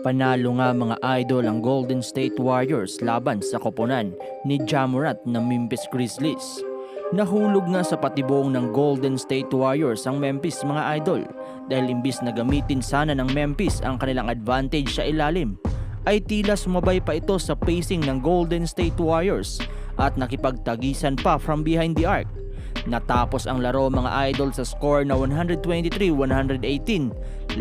Panalo nga mga idol ang Golden State Warriors laban sa koponan ni Ja Morant ng Memphis Grizzlies. Nahulog nga sa patibong ng Golden State Warriors ang Memphis mga idol dahil imbis na gamitin sana ng Memphis ang kanilang advantage sa ilalim, ay tila sumabay pa ito sa pacing ng Golden State Warriors at nakipagtagisan pa from behind the arc. Natapos ang laro mga idol sa score na 123-118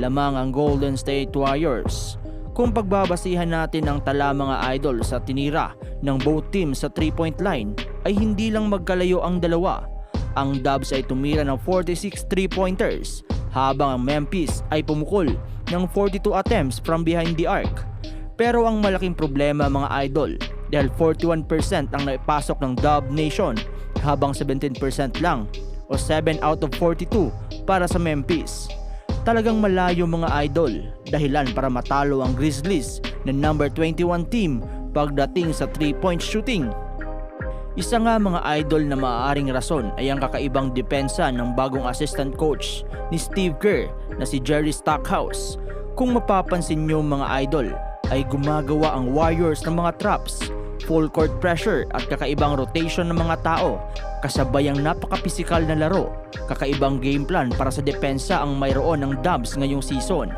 lamang ang Golden State Warriors. Kung pagbabasihan natin ang tala mga idol sa tinira ng both teams sa 3-point line, ay hindi lang magkalayo ang dalawa. Ang Dubs ay tumira ng 46 3-pointers habang ang Memphis ay pumukol ng 42 attempts from behind the arc. Pero ang malaking problema mga idol dahil 41% ang naipasok ng Dub Nation habang 17% lang o 7 out of 42 para sa Memphis. Talagang malayo mga idol, dahilan para matalo ang Grizzlies na number 21 team pagdating sa 3-point shooting. Isa nga mga idol na maaaring rason ay ang kakaibang depensa ng bagong assistant coach ni Steve Kerr na si Jerry Stackhouse. Kung mapapansin nyo mga idol, ay gumagawa ang Warriors ng mga traps, full court pressure at kakaibang rotation ng mga tao kasabay ang napaka-pisikal na laro. Kakaibang game plan para sa depensa ang mayroon ng Dubs ngayong season.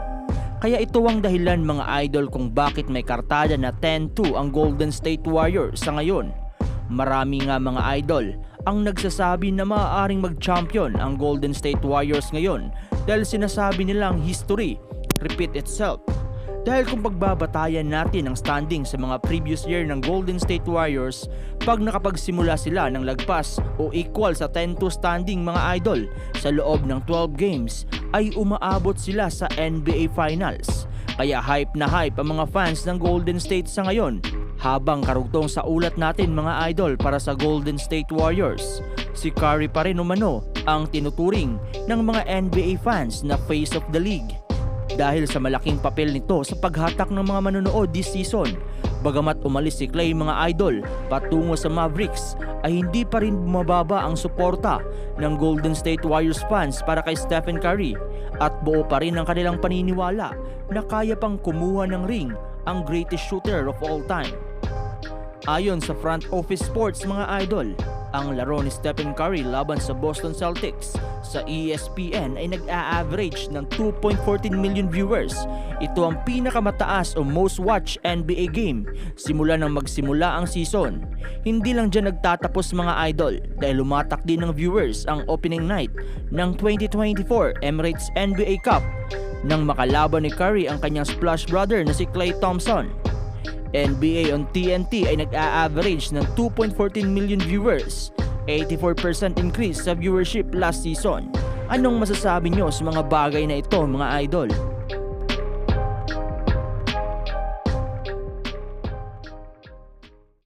Kaya ito ang dahilan mga idol kung bakit may kartada na 10-2 ang Golden State Warriors sa ngayon. Marami nga mga idol ang nagsasabi na maaaring mag-champion ang Golden State Warriors ngayon dahil sinasabi nilang history repeat itself. Dahil kung pagbabatayan natin ang standing sa mga previous year ng Golden State Warriors, pag nakapagsimula sila ng lagpas o equal sa 10-2 standing mga idol sa loob ng 12 games, ay umaabot sila sa NBA Finals. Kaya hype na hype ang mga fans ng Golden State sa ngayon. Habang karugtong sa ulat natin mga idol para sa Golden State Warriors, si Curry pa rin umano ang tinuturing ng mga NBA fans na face of the league. Dahil sa malaking papel nito sa paghatak ng mga manonood this season. Bagamat umalis si Klay mga idol patungo sa Mavericks, ay hindi pa rin bumababa ang suporta ng Golden State Warriors fans para kay Stephen Curry at buo pa rin ang kanilang paniniwala na kaya pang kumuha ng ring ang greatest shooter of all time. Ayon sa Front Office Sports mga idol, ang laro ni Stephen Curry laban sa Boston Celtics sa ESPN ay nag-a-average ng 2.14 million viewers. Ito ang pinakamataas o most watched NBA game simula nang magsimula ang season. Hindi lang dyan nagtatapos mga idol dahil lumatak din ng viewers ang opening night ng 2024 Emirates NBA Cup nang makalaban ni Curry ang kanyang splash brother na si Klay Thompson. NBA on TNT ay nag-a-average ng 2.14 million viewers, 84% increase sa viewership last season. Anong masasabi nyo sa mga bagay na ito mga idol?